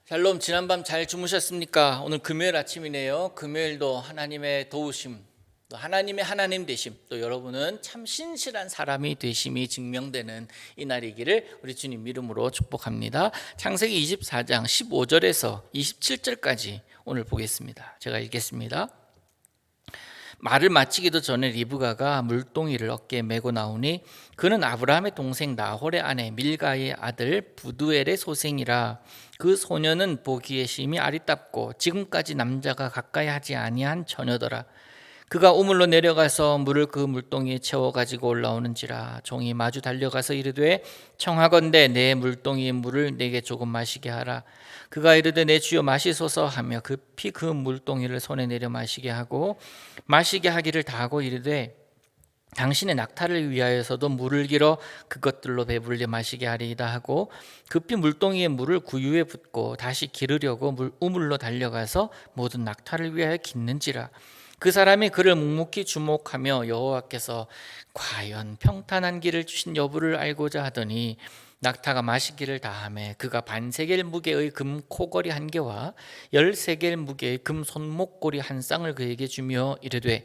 샬롬, 지난밤 잘 주무셨습니까? 오늘 금요일 아침이네요. 금요일도 하나님의 도우심, 또 하나님의 하나님 되심, 또 여러분은 참 신실한 사람이 되심이 증명되는 이 날이기를 우리 주님 이름으로 축복합니다. 창세기 24장 15절에서 27절까지 오늘 보겠습니다. 제가 읽겠습니다. 말을 마치기도 전에 리브가가 물동이를 어깨에 메고 나오니 그는 아브라함의 동생 나홀의 아내 밀가의 아들 부두엘의 소생이라. 그 소녀는 보기에 심히 아리답고 지금까지 남자가 가까이 하지 아니한 처녀더라. 그가 우물로 내려가서 물을 그 물동이에 채워 가지고 올라오는지라. 종이 마주 달려가서 이르되 청하건대 내 물동이의 물을 내게 조금 마시게 하라. 그가 이르되 내 주여 마시소서 하며 급히 그 물동이를 손에 내려 마시게 하고 마시게 하기를 다하고 이르되 당신의 낙타를 위하여서도 물을 길어 그것들로 배불리 마시게 하리이다 하고 급히 물동이의 물을 구유에 붓고 다시 기르려고 우물로 달려가서 모든 낙타를 위하여 깃는지라. 그 사람이 그를 묵묵히 주목하며 여호와께서 과연 평탄한 길을 주신 여부를 알고자 하더니 낙타가 마시기를 다하매 그가 반세겔 무게의 금 코걸이 한 개와 13겔 무게의 금 손목고리 한 쌍을 그에게 주며 이르되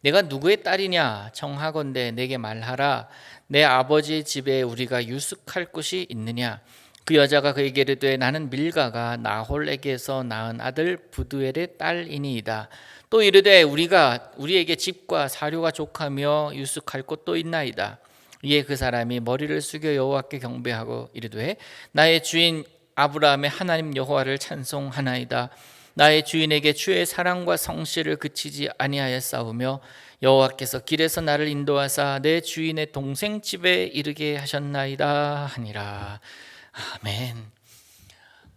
내가 누구의 딸이냐? 청하건대 내게 말하라. 내 아버지의 집에 우리가 유숙할 곳이 있느냐? 그 여자가 그에게 이르되 나는 밀가가 나홀에게서 낳은 아들 부두엘의 딸이니이다. 또 이르되 우리에게 집과 사료가 족하며 유숙할 곳도 있나이다. 이에 그 사람이 머리를 숙여 여호와께 경배하고 이르되 나의 주인 아브라함의 하나님 여호와를 찬송하나이다. 나의 주인에게 주의 사랑과 성실을 그치지 아니하였사오며 여호와께서 길에서 나를 인도하사 내 주인의 동생 집에 이르게 하셨나이다 하니라. 아멘.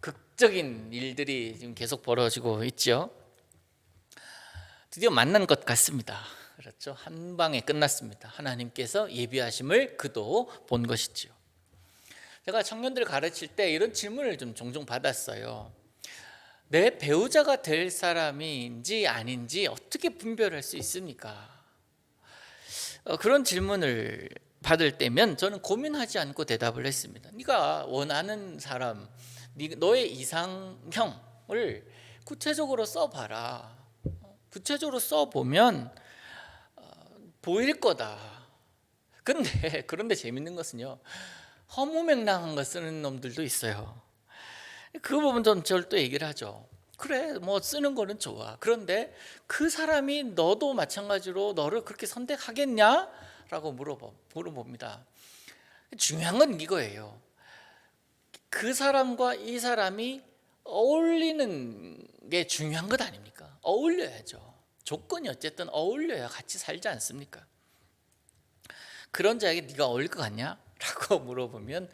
극적인 일들이 지금 계속 벌어지고 있죠. 드디어 만난 것 같습니다. 그렇죠. 한 방에 끝났습니다. 하나님께서 예비하심을 그도 본 것이지요. 제가 청년들 가르칠 때 이런 질문을 좀 종종 받았어요. 내 배우자가 될 사람인지 아닌지 어떻게 분별할 수 있습니까? 그런 질문을 받을 때면 저는 고민하지 않고 대답을 했습니다. 네가 원하는 사람, 너의 이상형을 구체적으로 써봐라. 구체적으로 써보면 보일 거다. 그런데 재밌는 것은요, 허무맹랑한 거 쓰는 놈들도 있어요. 그 부분 저를 또 얘기를 하죠. 그래, 뭐 쓰는 거는 좋아. 그런데 그 사람이 너도 마찬가지로 너를 그렇게 선택하겠냐? 라고 물어봅니다. 중요한 건 이거예요. 그 사람과 이 사람이 어울리는 게 중요한 것 아닙니까? 어울려야죠. 조건이 어쨌든 어울려야 같이 살지 않습니까? 그런 자에게 네가 어울릴 것 같냐? 라고 물어보면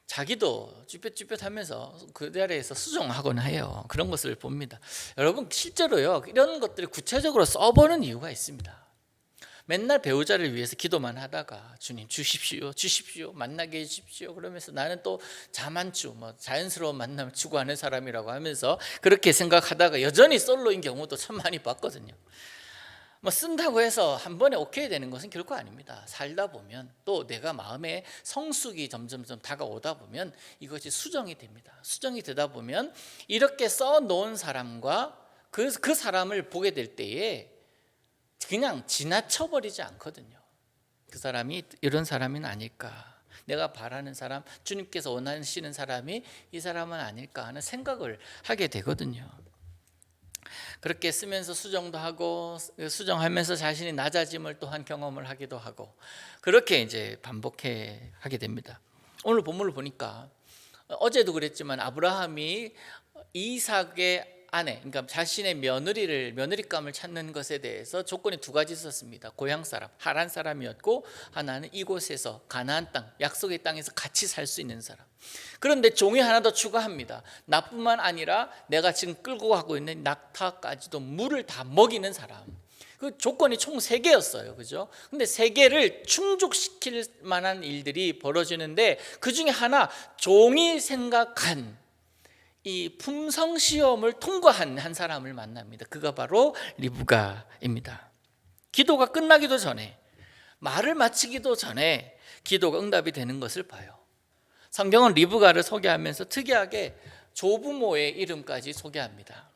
자기도 쭈뼛쭈뼛하면서 그 자리에서 수정하곤 해요. 그런 것을 봅니다. 여러분, 실제로요, 이런 것들을 구체적으로 써보는 이유가 있습니다. 맨날 배우자를 위해서 기도만 하다가 주님 주십시오, 주십시오, 만나게 해주십시오. 그러면서 나는 또 자만추, 자연스러운 만남을 추구하는 사람이라고 하면서 그렇게 생각하다가 여전히 솔로인 경우도 참 많이 봤거든요. 쓴다고 해서 한 번에 오케이 되는 것은 결코 아닙니다. 살다 보면 또 내가 마음에 성숙이 점점점 다가오다 보면 이것이 수정이 됩니다. 수정이 되다 보면 이렇게 써놓은 사람과 그 사람을 보게 될 때에 그냥 지나쳐버리지 않거든요. 그 사람이 이런 사람은 아닐까, 내가 바라는 사람, 주님께서 원하시는 사람이 이 사람은 아닐까 하는 생각을 하게 되거든요. 그렇게 쓰면서 수정도 하고 수정하면서 자신이 낮아짐을 또한 경험을 하기도 하고 그렇게 이제 반복해 하게 됩니다. 오늘 본문을 보니까 어제도 그랬지만 아브라함이 이삭의 아내, 그러니까 자신의 며느리감을 찾는 것에 대해서 조건이 두 가지 있었습니다. 고향 사람, 하란 사람이었고 하나는 이곳에서 가나안 땅, 약속의 땅에서 같이 살 수 있는 사람. 그런데 종이 하나 더 추가합니다. 나뿐만 아니라 내가 지금 끌고 가고 있는 낙타까지도 물을 다 먹이는 사람. 그 조건이 총 3개였어요. 그죠? 근데 3개를 충족시킬 만한 일들이 벌어지는데 그 중에 하나, 종이 생각한 이 품성 시험을 통과한 한 사람을 만납니다. 그가 바로 리브가입니다. 기도가 끝나기도 전에, 말을 마치기도 전에 기도가 응답이 되는 것을 봐요. 성경은 리브가를 소개하면서 특이하게 조부모의 이름까지 소개합니다.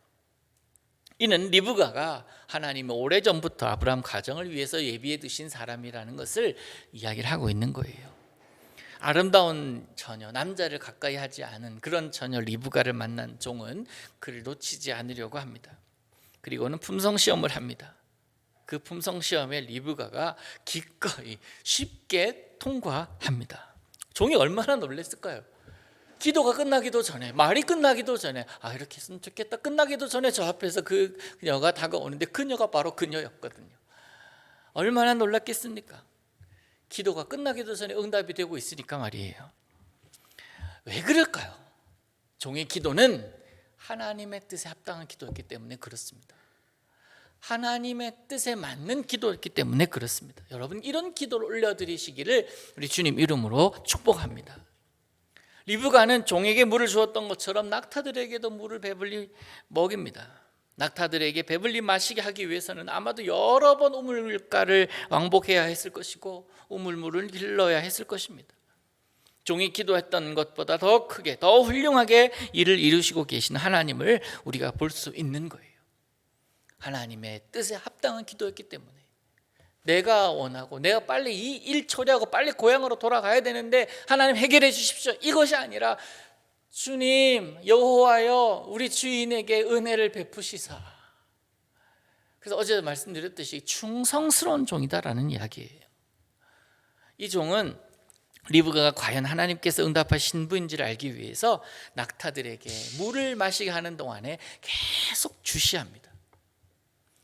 이는 리브가가 하나님이 오래전부터 아브라함 가정을 위해서 예비해 두신 사람이라는 것을 이야기를 하고 있는 거예요. 아름다운 처녀, 남자를 가까이 하지 않은 그런 처녀 리브가를 만난 종은 그를 놓치지 않으려고 합니다. 그리고는 품성시험을 합니다. 그 품성시험에 리브가가 기꺼이 쉽게 통과합니다. 종이 얼마나 놀랐을까요? 기도가 끝나기도 전에, 말이 끝나기도 전에, 이렇게 했으면 좋겠다, 끝나기도 전에 저 앞에서 그 그녀가 다가오는데 그녀가 바로 그녀였거든요. 얼마나 놀랐겠습니까? 기도가 끝나기도 전에 응답이 되고 있으니까 말이에요. 왜 그럴까요? 종의 기도는 하나님의 뜻에 합당한 기도였기 때문에 그렇습니다. 하나님의 뜻에 맞는 기도였기 때문에 그렇습니다. 여러분, 이런 기도를 올려드리시기를 우리 주님 이름으로 축복합니다. 리브가는 종에게 물을 주었던 것처럼 낙타들에게도 물을 배불리 먹입니다. 낙타들에게 배불리 마시게 하기 위해서는 아마도 여러 번 우물가를 왕복해야 했을 것이고 우물물을 길러야 했을 것입니다. 종이 기도했던 것보다 더 크게, 더 훌륭하게 일을 이루시고 계신 하나님을 우리가 볼 수 있는 거예요. 하나님의 뜻에 합당한 기도였기 때문에 내가 원하고 내가 빨리 이 일 처리하고 빨리 고향으로 돌아가야 되는데 하나님 해결해 주십시오, 이것이 아니라 주님 여호와여 우리 주인에게 은혜를 베푸시사. 그래서 어제 말씀드렸듯이 충성스러운 종이다라는 이야기예요. 이 종은 리브가가 과연 하나님께서 응답하신 분인지를 알기 위해서 낙타들에게 물을 마시게 하는 동안에 계속 주시합니다.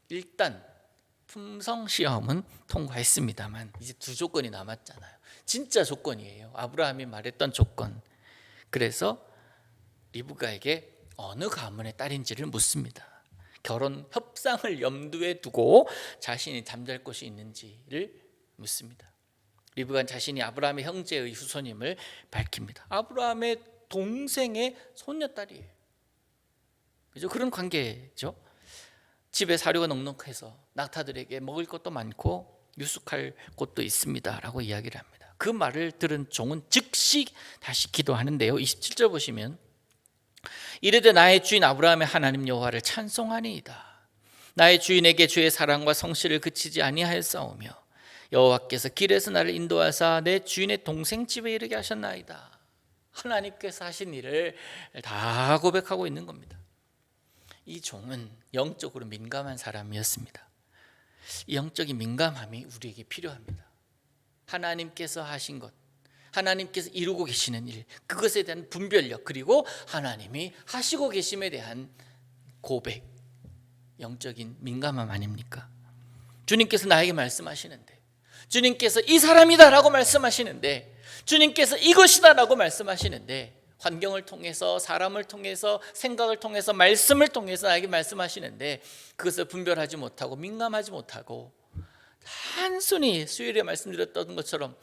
일단 품성 시험은 통과했습니다만 이제 두 조건이 남았잖아요. 진짜 조건이에요. 아브라함이 말했던 조건. 그래서 리브가에게 어느 가문의 딸인지를 묻습니다. 결혼 협상을 염두에 두고 자신이 잠잘 곳이 있는지를 묻습니다. 리브가는 자신이 아브라함의 형제의 후손임을 밝힙니다. 아브라함의 동생의 손녀딸이에요. 그죠? 그런 관계죠. 집에 사료가 넉넉해서 낙타들에게 먹을 것도 많고 유숙할 곳도 있습니다 라고 이야기를 합니다. 그 말을 들은 종은 즉시 다시 기도하는데요. 27절 보시면 이르되 나의 주인 아브라함의 하나님 여호와를 찬송하니이다. 나의 주인에게 주의 사랑과 성실을 그치지 아니하였사오며 여호와께서 길에서 나를 인도하사 내 주인의 동생 집에 이르게 하셨나이다. 하나님께서 하신 일을 다 고백하고 있는 겁니다. 이 종은 영적으로 민감한 사람이었습니다. 이 영적인 민감함이 우리에게 필요합니다. 하나님께서 하신 것, 하나님께서 이루고 계시는 일, 그것에 대한 분별력, 그리고 하나님이 하시고 계심에 대한 고백, 영적인 민감함 아닙니까? 주님께서 나에게 말씀하시는데, 주님께서 이 사람이다 라고 말씀하시는데, 주님께서 이것이다 라고 말씀하시는데, 환경을 통해서, 사람을 통해서, 생각을 통해서, 말씀을 통해서 나에게 말씀하시는데 그것을 분별하지 못하고 민감하지 못하고 단순히 수요일에 말씀드렸던 것처럼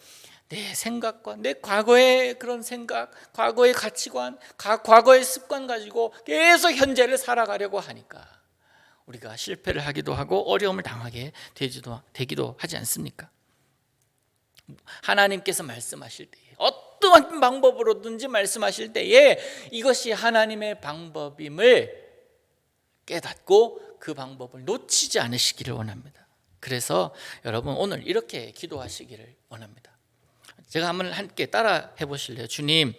내 생각과 내 과거의 그런 생각, 과거의 가치관, 과거의 습관 가지고 계속 현재를 살아가려고 하니까 우리가 실패를 하기도 하고 어려움을 당하게 되기도 하지 않습니까? 하나님께서 말씀하실 때에 어떠한 방법으로든지 말씀하실 때에 이것이 하나님의 방법임을 깨닫고 그 방법을 놓치지 않으시기를 원합니다. 그래서 여러분 오늘 이렇게 기도하시기를 원합니다. 제가 한번 함께 따라 해보실래요? 주님,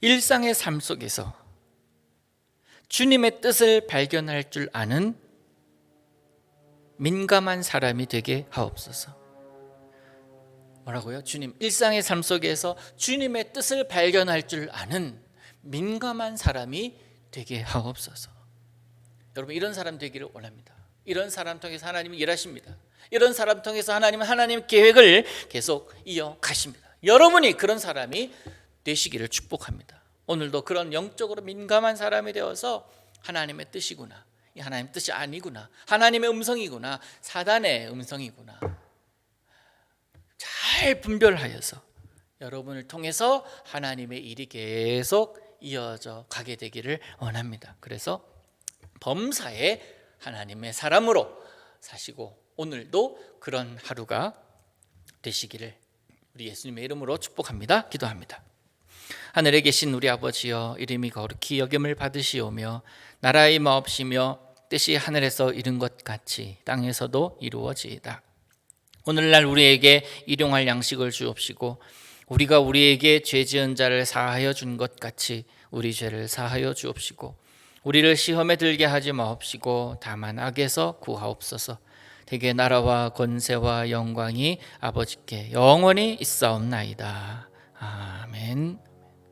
일상의 삶 속에서 주님의 뜻을 발견할 줄 아는 민감한 사람이 되게 하옵소서. 뭐라고요? 주님, 일상의 삶 속에서 주님의 뜻을 발견할 줄 아는 민감한 사람이 되게 하옵소서. 여러분, 이런 사람 되기를 원합니다. 이런 사람 통해서 하나님이 일하십니다. 이런 사람 통해서 하나님은 하나님의 계획을 계속 이어가십니다. 여러분이 그런 사람이 되시기를 축복합니다. 오늘도 그런 영적으로 민감한 사람이 되어서 하나님의 뜻이구나, 이 하나님의 뜻이 아니구나, 하나님의 음성이구나, 사단의 음성이구나 잘 분별하여서 여러분을 통해서 하나님의 일이 계속 이어져 가게 되기를 원합니다. 그래서 범사에 하나님의 사람으로 사시고 오늘도 그런 하루가 되시기를 우리 예수님의 이름으로 축복합니다. 기도합니다. 하늘에 계신 우리 아버지여, 이름이 거룩히 여김을 받으시오며 나라의 마옵시며 뜻이 하늘에서 이룬 것 같이 땅에서도 이루어지이다. 오늘날 우리에게 일용할 양식을 주옵시고 우리가 우리에게 죄 지은 자를 사하여 준 것 같이 우리 죄를 사하여 주옵시고 우리를 시험에 들게 하지 마옵시고 다만 악에서 구하옵소서. 대개 나라와 권세와 영광이 아버지께 영원히 있사옵나이다. 아멘.